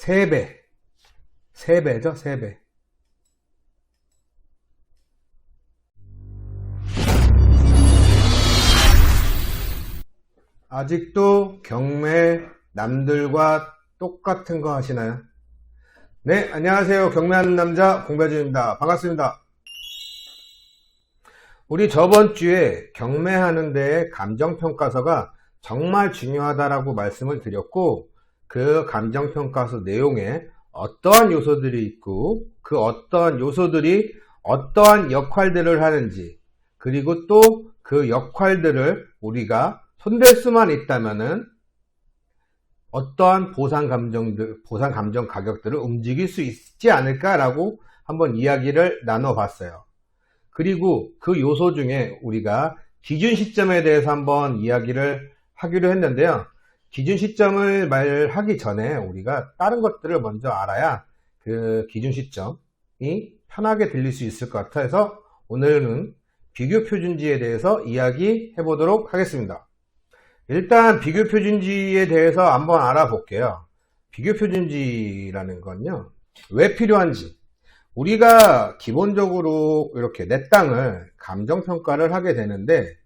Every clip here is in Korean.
3배. 3배죠, 3배. 아직도 경매 남들과 똑같은 거 하시나요? 네, 안녕하세요. 경매하는 남자 공배준입니다. 반갑습니다. 우리 저번 주에 경매하는 데에 감정평가서가 정말 중요하다라고 말씀을 드렸고, 그 감정평가서 내용에 어떠한 요소들이 있고, 그 어떠한 요소들이 어떠한 역할들을 하는지, 그리고 또 그 역할들을 우리가 손댈 수만 있다면은 어떠한 보상 감정 가격들을 움직일 수 있지 않을까라고 한번 이야기를 나눠봤어요. 그리고 그 요소 중에 우리가 기준 시점에 대해서 한번 이야기를 하기로 했는데요. 기준 시점을 말하기 전에 우리가 다른 것들을 먼저 알아야 그 기준 시점이 편하게 들릴 수 있을 것 같아서 오늘은 비교 표준지에 대해서 이야기해 보도록 하겠습니다. 일단 비교 표준지에 대해서 한번 알아볼게요. 비교 표준지라는 건요, 왜 필요한지. 우리가 기본적으로 이렇게 내 땅을 감정평가를 하게 되는데,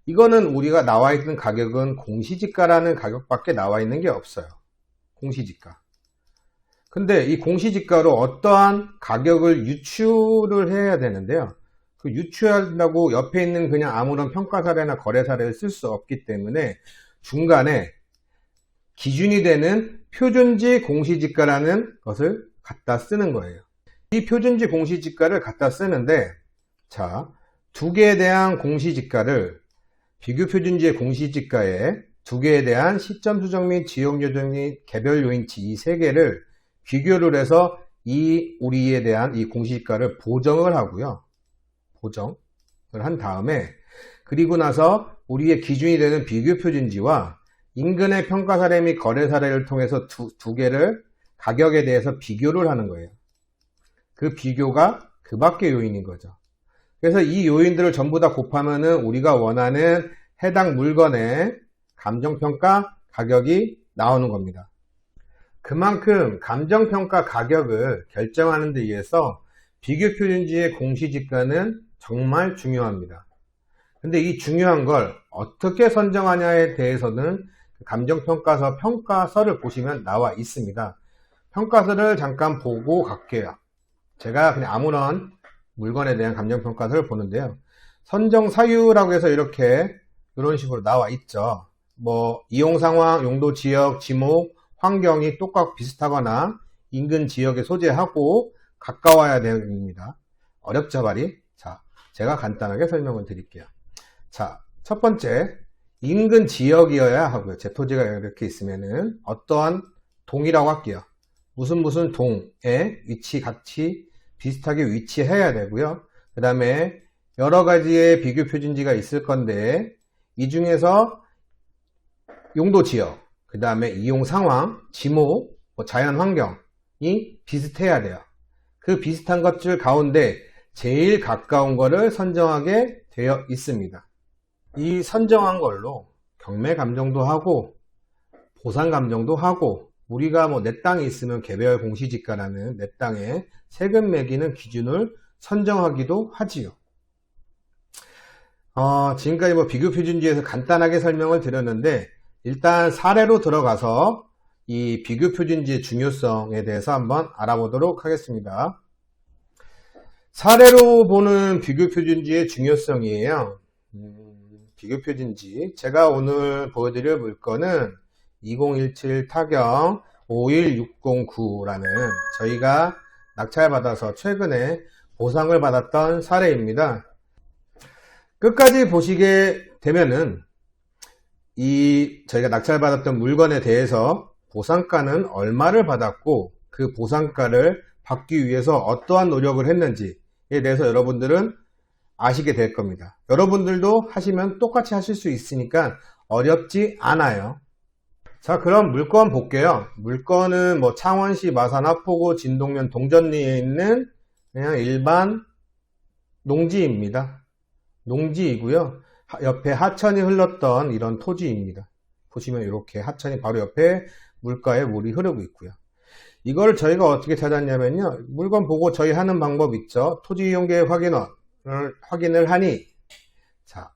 이거는 우리가 나와 있는 가격은 공시지가라는 가격밖에 나와 있는 게 없어요. 공시지가. 근데 이 공시지가로 어떠한 가격을 유추를 해야 되는데요. 그 유추한다고 옆에 있는 그냥 아무런 평가사례나 거래사례를 쓸 수 없기 때문에 중간에 기준이 되는 표준지 공시지가라는 것을 갖다 쓰는 거예요. 이 표준지 공시지가를 갖다 쓰는데, 자, 두 개에 대한 공시지가를 비교 표준지의 공시지가에 두 개에 대한 시점 수정 및 지역 요정 및 개별 요인치 이 세 개를 비교를 해서 우리에 대한 이 공시지가를 보정을 하고요. 보정을 한 다음에, 그리고 나서 우리의 기준이 되는 비교 표준지와 인근의 평가 사례 및 거래 사례를 통해서 두 개를 가격에 대해서 비교를 하는 거예요. 그 비교가 그 밖의 요인인 거죠. 그래서 이 요인들을 전부 다 곱하면은 우리가 원하는 해당 물건의 감정평가 가격이 나오는 겁니다. 그만큼 감정평가 가격을 결정하는 데 의해서 비교 표준지의 공시지가는 정말 중요합니다. 근데 이 중요한 걸 어떻게 선정하냐에 대해서는 감정평가서 평가서를 보시면 나와 있습니다. 평가서를 잠깐 보고 갈게요. 제가 그냥 아무런 물건에 대한 감정평가서를 보는데요. 선정 사유라고 해서 이렇게 이런 식으로 나와 있죠. 뭐 이용 상황, 용도 지역, 지목, 환경이 똑같고 비슷하거나 인근 지역에 소재하고 가까워야 됩니다. 어렵죠, 말이? 자, 제가 간단하게 설명을 드릴게요. 자, 첫 번째, 인근 지역이어야 하고요. 제 토지가 이렇게 있으면은 어떠한 동이라고 할게요. 무슨 동에 같이 비슷하게 위치해야 되고요. 그 다음에 여러 가지의 비교 표준지가 있을 건데, 이 중에서 용도 지역, 그 다음에 이용 상황, 지목, 자연 환경이 비슷해야 돼요. 그 비슷한 것들 가운데 제일 가까운 거를 선정하게 되어 있습니다. 이 선정한 걸로 경매 감정도 하고 보상 감정도 하고, 우리가 뭐 내 땅이 있으면 개별 공시지가라는 내 땅에 세금 매기는 기준을 선정하기도 하지요. 지금까지 뭐 비교 표준지에서 간단하게 설명을 드렸는데, 일단 사례로 들어가서 이 비교 표준지의 중요성에 대해서 한번 알아보도록 하겠습니다. 사례로 보는 비교 표준지의 중요성이에요. 비교 표준지, 제가 오늘 보여드릴 물건은 2017 타경 51609라는 저희가 낙찰받아서 최근에 보상을 받았던 사례입니다. 끝까지 보시게 되면은 저희가 낙찰받았던 물건에 대해서 보상가는 얼마를 받았고, 그 보상가를 받기 위해서 어떠한 노력을 했는지에 대해서 여러분들은 아시게 될 겁니다. 여러분들도 하시면 똑같이 하실 수 있으니까 어렵지 않아요. 자, 그럼 물건 볼게요. 물건은 뭐 창원시 마산 하포구 진동면 동전리에 있는 그냥 일반 농지입니다. 농지이고요. 옆에 하천이 흘렀던 이런 토지입니다. 보시면 이렇게 하천이 바로 옆에 물가에 물이 흐르고 있고요. 이걸 저희가 어떻게 찾았냐면요. 물건 보고 저희 하는 방법 있죠. 토지 이용계획 확인을 하니, 자,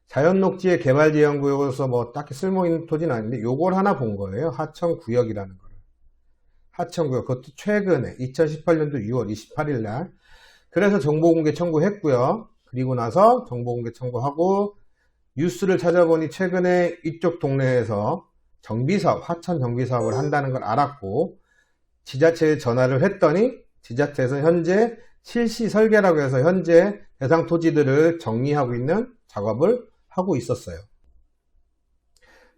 자연녹지의 개발지형구역으로서 뭐 딱히 쓸모있는 토지는 아닌데 요걸 하나 본 거예요. 하천구역이라는 거를. 하천구역. 그것도 최근에 2018년도 6월 28일 날. 그래서 정보공개 청구했고요. 그리고 나서 정보공개 청구하고 뉴스를 찾아보니 최근에 이쪽 동네에서 정비사업, 하천 정비사업을 한다는 걸 알았고 지자체에 전화를 했더니 지자체에서 현재 실시 설계라고 해서 현재 대상 토지들을 정리하고 있는 작업을 하고 있었어요.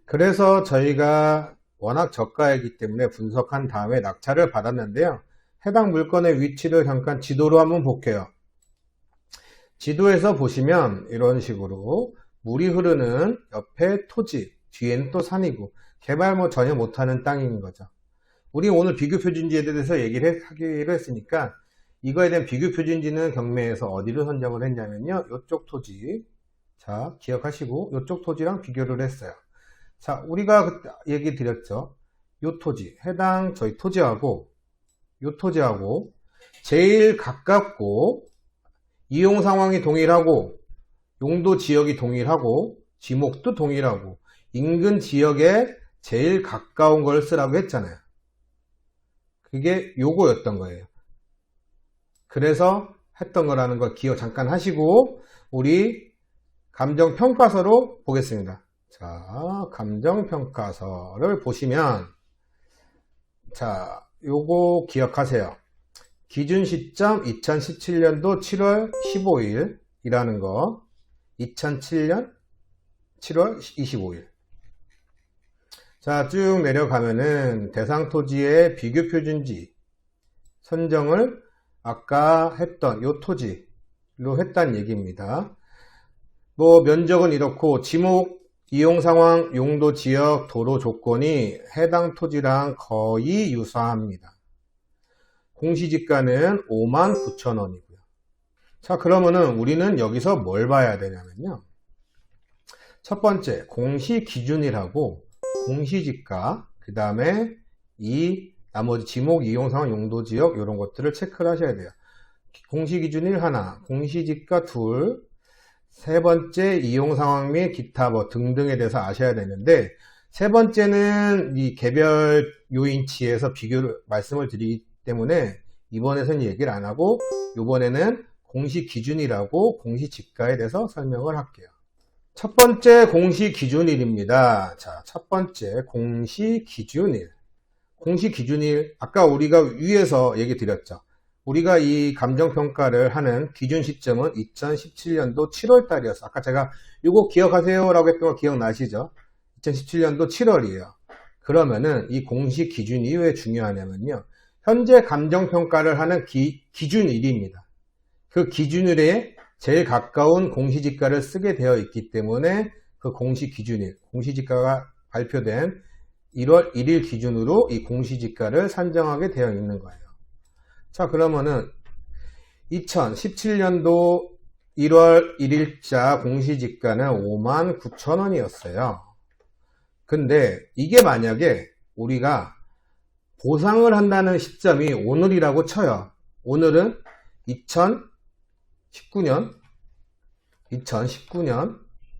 그래서 저희가 워낙 저가이기 때문에 분석한 다음에 낙찰을 받았는데요. 해당 물건의 위치를 잠깐 지도로 한번 볼게요. 지도에서 보시면 이런 식으로 물이 흐르는 옆에 토지, 뒤에는 또 산이고 개발 뭐 전혀 못하는 땅인 거죠. 우리 오늘 비교표준지에 대해서 얘기를 하기로 했으니까 이거에 대한 비교표준지는 경매에서 어디를 선정을 했냐면요. 이쪽 토지, 자 기억하시고 이쪽 토지랑 비교를 했어요. 자 우리가 그때 얘기 드렸죠. 이 토지, 해당 저희 토지하고 이 토지하고 제일 가깝고 이용 상황이 동일하고 용도 지역이 동일하고 지목도 동일하고 인근 지역에 제일 가까운 걸 쓰라고 했잖아요. 그게 요거였던 거예요. 그래서 했던 거라는 걸 기억 잠깐 하시고 우리 감정평가서로 보겠습니다. 자, 감정평가서를 보시면 자, 요거 기억하세요. 기준 시점 2017년도 7월 15일 이라는 거 2007년 7월 25일 자, 쭉 내려가면은 대상 토지의 비교 표준지 선정을 아까 했던 요 토지로 했다는 얘기입니다. 뭐 면적은 이렇고 지목, 이용 상황, 용도 지역, 도로 조건이 해당 토지랑 거의 유사합니다. 공시지가는 59,000원이고요. 자, 그러면은 우리는 여기서 뭘 봐야 되냐면요. 첫 번째, 공시기준이라고 공시지가, 그 다음에 이 나머지 지목, 이용상황, 용도지역 이런 것들을 체크를 하셔야 돼요. 공시기준 1 하나, 공시지가 둘, 세 번째 이용상황 및 기타 뭐 등등에 대해서 아셔야 되는데 세 번째는 이 개별 요인치에서 비교를 말씀을 드리기 때문에 이번에는 얘기를 안 하고 이번에는 공시기준이라고 공시지가에 대해서 설명을 할게요. 첫 번째 공시기준일입니다. 자, 첫 번째 공시기준일. 공시기준일, 아까 우리가 위에서 얘기 드렸죠. 우리가 이 감정평가를 하는 기준 시점은 2017년도 7월 달이었어. 아까 제가 이거 기억하세요 라고 했던 거 기억나시죠? 2017년도 7월이에요. 그러면은 이 공시기준이 왜 중요하냐면요. 현재 감정평가를 하는 기준일입니다. 그 기준일에 제일 가까운 공시지가를 쓰게 되어 있기 때문에 그 공시기준일, 공시지가가 발표된 1월 1일 기준으로 이 공시지가를 산정하게 되어 있는 거예요. 자, 그러면은 2017년도 1월 1일자 공시지가는 59,000원이었어요. 근데 이게 만약에 우리가 보상을 한다는 시점이 오늘이라고 쳐요. 오늘은 2019년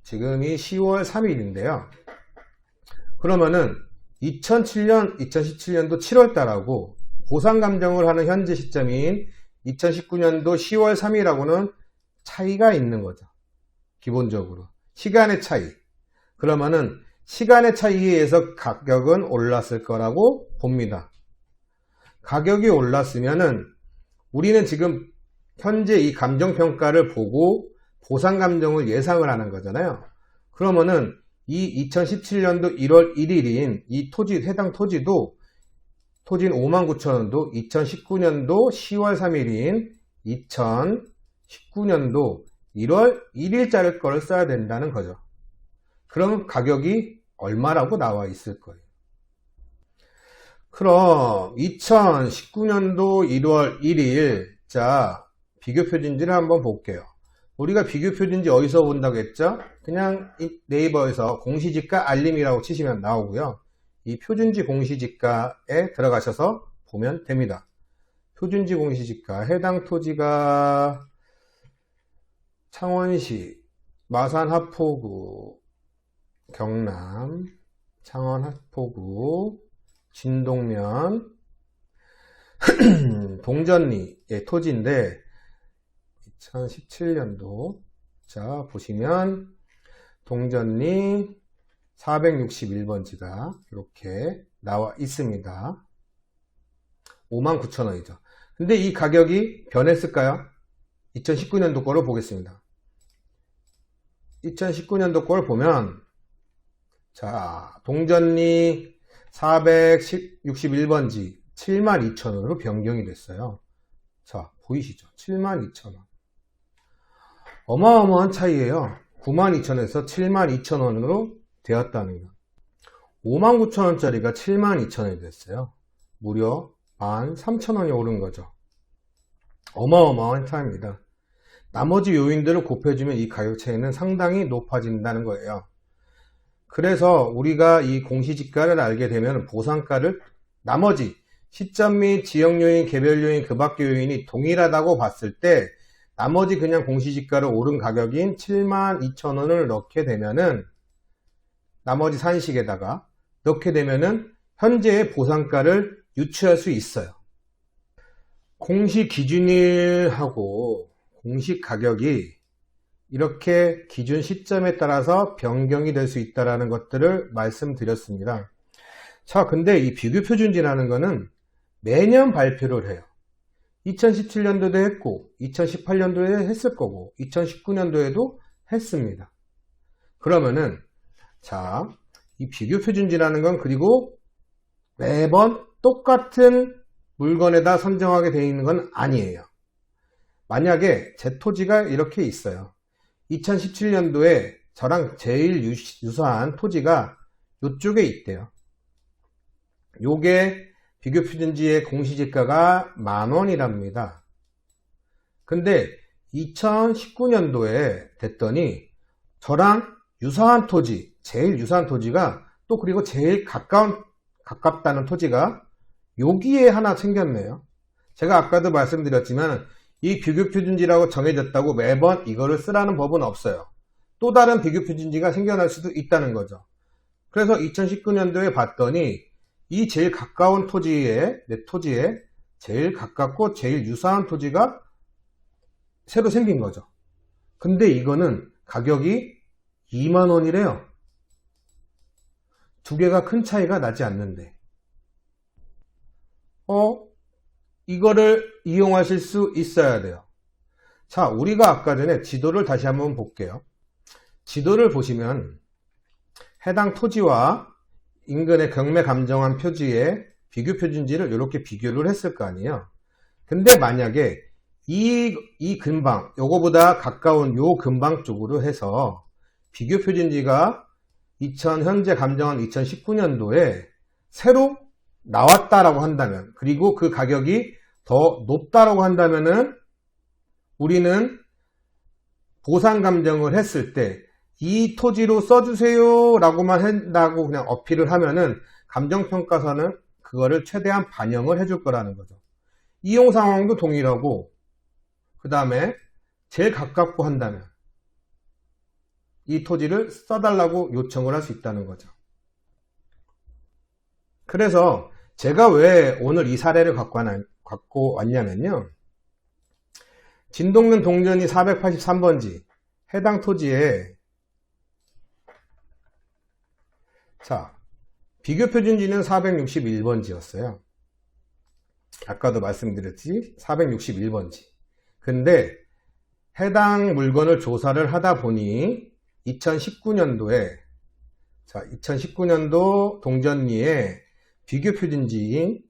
지금이 10월 3일인데요. 그러면은 2017년도 7월 달하고 보상 감정을 하는 현재 시점인 2019년도 10월 3일하고는 차이가 있는 거죠. 기본적으로. 시간의 차이. 그러면은 시간의 차이에 의해서 가격은 올랐을 거라고 봅니다. 가격이 올랐으면은 우리는 지금 현재 이 감정평가를 보고 보상 감정을 예상을 하는 거잖아요. 그러면은 이 2017년도 1월 1일인 이 토지, 해당 토지도 토지는 59,000원도 2019년도 10월 3일인 2019년도 1월 1일자를 거를 써야 된다는 거죠. 그럼 가격이 얼마라고 나와 있을 거예요. 그럼 2019년도 1월 1일 자 비교표준지를 한번 볼게요. 우리가 비교표준지 어디서 본다고 했죠? 그냥 네이버에서 공시지가 알림이라고 치시면 나오고요. 이 표준지 공시지가에 들어가셔서 보면 됩니다. 표준지 공시지가 해당 토지가 창원시 마산 하포구 경남 창원 하포구 진동면 동전리의 토지인데 2017년도 자 보시면 동전리 461번지가 이렇게 나와 있습니다. 59,000원이죠. 근데 이 가격이 변했을까요? 2019년도 거를 보겠습니다. 2019년도 걸 보면 자 동전리 461번지 72,000원으로 변경이 됐어요. 자 보이시죠? 72,000원. 어마어마한 차이예요. 92,000원에서 72,000원으로 되었다는 거. 59,000원짜리가 72,000원이 됐어요. 무려 13,000원이 오른 거죠. 어마어마한 차이입니다. 나머지 요인들을 곱해주면 이 가격 차이는 상당히 높아진다는 거예요. 그래서 우리가 이 공시지가를 알게 되면 보상가를 나머지 시점 및 지역 요인, 개별 요인, 그 밖의 요인이 동일하다고 봤을 때 나머지 그냥 공시지가를 오른 가격인 72,000원을 넣게 되면은 나머지 산식에다가 넣게 되면은 현재의 보상가를 유추할 수 있어요. 공시 기준일하고 공시 가격이 이렇게 기준 시점에 따라서 변경이 될 수 있다는 것들을 말씀드렸습니다. 자, 근데 이 비교표준지라는 거는 매년 발표를 해요. 2017년도에도 했고 2018년도에 했을 거고 2019년도에도 했습니다. 그러면은 자, 이 비교표준지라는 건 그리고 매번 똑같은 물건에다 선정하게 되어 있는 건 아니에요. 만약에 제 토지가 이렇게 있어요. 2017년도에 저랑 제일 유사한 토지가 이쪽에 있대요. 요게 비교표준지의 공시지가가 10,000원이랍니다. 근데 2019년도에 됐더니 저랑 유사한 토지, 제일 유사한 토지가 또 그리고 제일 가깝다는 토지가 여기에 하나 생겼네요. 제가 아까도 말씀드렸지만 이 비교표준지라고 정해졌다고 매번 이거를 쓰라는 법은 없어요. 또 다른 비교표준지가 생겨날 수도 있다는 거죠. 그래서 2019년도에 봤더니 이 제일 가까운 토지에, 내 토지에 제일 가깝고 제일 유사한 토지가 새로 생긴 거죠. 근데 이거는 가격이 20,000원이래요. 두 개가 큰 차이가 나지 않는데. 이거를 이용하실 수 있어야 돼요. 자, 우리가 아까 전에 지도를 다시 한번 볼게요. 지도를 보시면 해당 토지와 인근의 경매 감정한 표지의 비교 표준지를 이렇게 비교를 했을 거 아니에요. 근데 만약에 이 근방, 요거보다 가까운 요 근방 쪽으로 해서 비교 표준지가 현재 감정한 2019년도에 새로 나왔다라고 한다면, 그리고 그 가격이 더 높다라고 한다면은 우리는 보상 감정을 했을 때 이 토지로 써주세요 라고만 한다고 그냥 어필을 하면은 감정평가서는 그거를 최대한 반영을 해줄 거라는 거죠. 이용 상황도 동일하고, 그 다음에 제일 가깝고 한다면 이 토지를 써달라고 요청을 할 수 있다는 거죠. 그래서 제가 왜 오늘 이 사례를 갖고 왔냐면요. 진동면 동전이 483번지 해당 토지에 자, 비교표준지는 461번지였어요. 아까도 말씀드렸지 461번지. 근데 해당 물건을 조사를 하다 보니 2019년도에 2019년도 동전리에 비교표준지인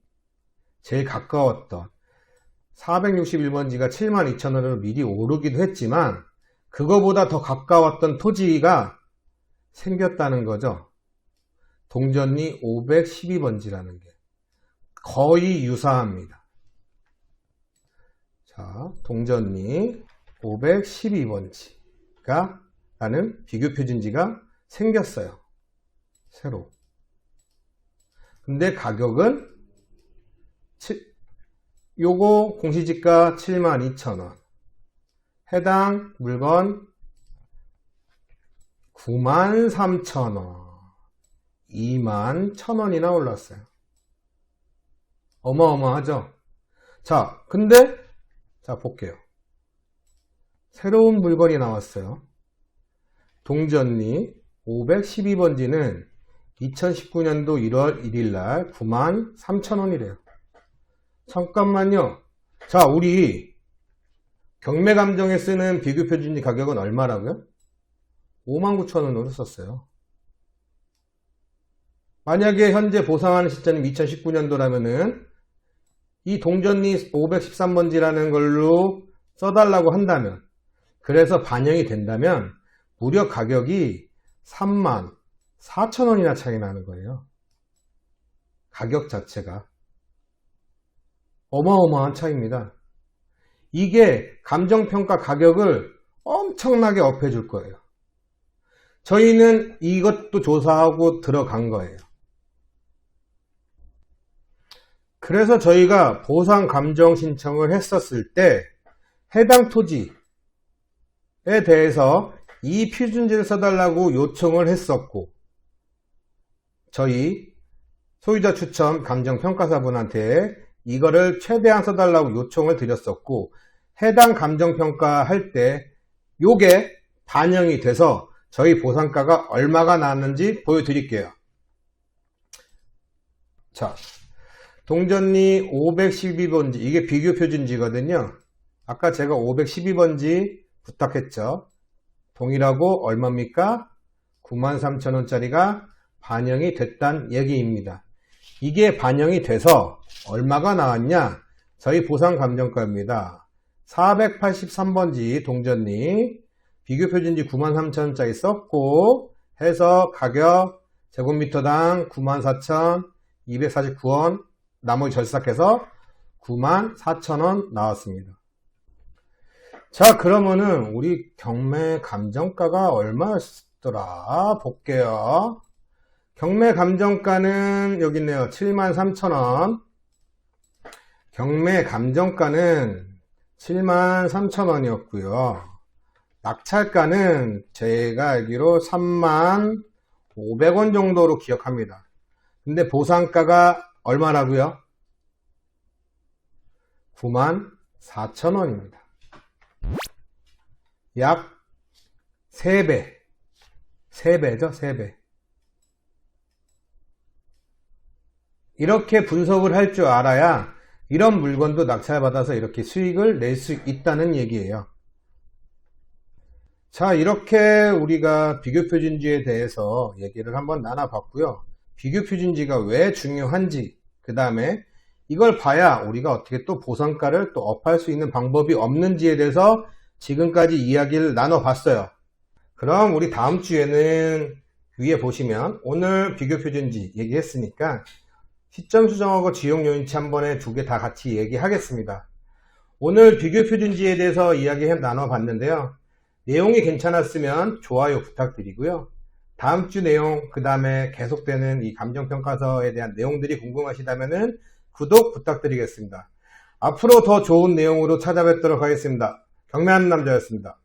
제일 가까웠던 461번지가 72,000원으로 미리 오르기도 했지만 그거보다 더 가까웠던 토지가 생겼다는 거죠. 동전리 512번지라는 게 거의 유사합니다. 자, 동전리 512번지가 라는 비교표준지가 생겼어요. 새로. 근데 가격은 요거 공시지가 72,000원. 해당 물건 93,000원. 21,000원이나 올랐어요. 어마어마하죠? 자, 근데, 자, 볼게요. 새로운 물건이 나왔어요. 동전리 512번지는 2019년도 1월 1일날 93,000원이래요. 잠깐만요. 자, 우리 경매감정에 쓰는 비교표준지 가격은 얼마라고요? 59,000원으로 썼어요. 만약에 현재 보상하는 시점이 2019년도라면은 이 동전리 513번지라는 걸로 써달라고 한다면, 그래서 반영이 된다면 무려 가격이 34,000원이나 차이 나는 거예요. 가격 자체가 어마어마한 차이입니다. 이게 감정평가 가격을 엄청나게 업해줄 거예요. 저희는 이것도 조사하고 들어간 거예요. 그래서 저희가 보상 감정 신청을 했었을 때 해당 토지에 대해서 이 표준지를 써달라고 요청을 했었고, 저희 소유자 추첨 감정평가사분한테 이거를 최대한 써달라고 요청을 드렸었고, 해당 감정평가 할 때 요게 반영이 돼서 저희 보상가가 얼마가 나왔는지 보여드릴게요. 자, 동전리 512번지, 이게 비교표준지거든요. 아까 제가 512번지 부탁했죠. 동일하고 얼마입니까? 93,000원짜리가 반영이 됐단 얘기입니다. 이게 반영이 돼서 얼마가 나왔냐? 저희 보상감정가입니다. 483번지 동전리 비교표준지 93,000원짜리 썼고 해서 가격 제곱미터당 94,249원, 나머지 절삭해서 94,000원 나왔습니다. 자, 그러면은 우리 경매 감정가가 얼마였더라 볼게요. 경매 감정가는 여기 있네요. 73,000원. 경매 감정가는 73,000원이었고요. 낙찰가는 제가 알기로 35,000원 정도로 기억합니다. 근데 보상가가 얼마라고요? 94,000원입니다. 약 3배. 3배죠, 3배. 이렇게 분석을 할 줄 알아야 이런 물건도 낙찰받아서 이렇게 수익을 낼 수 있다는 얘기예요. 자, 이렇게 우리가 비교표준지에 대해서 얘기를 한번 나눠봤고요. 비교표준지가 왜 중요한지, 그 다음에 이걸 봐야 우리가 어떻게 또 보상가를 또 업할 수 있는 방법이 없는지에 대해서 지금까지 이야기를 나눠봤어요. 그럼 우리 다음 주에는 위에 보시면 오늘 비교표준지 얘기했으니까 시점 수정하고 지용 요인치 한 번에 두 개 다 같이 얘기하겠습니다. 오늘 비교표준지에 대해서 이야기 나눠봤는데요. 내용이 괜찮았으면 좋아요 부탁드리고요. 다음 주 내용, 그 다음에 계속되는 이 감정평가서에 대한 내용들이 궁금하시다면 구독 부탁드리겠습니다. 앞으로 더 좋은 내용으로 찾아뵙도록 하겠습니다. 경매하는 남자였습니다.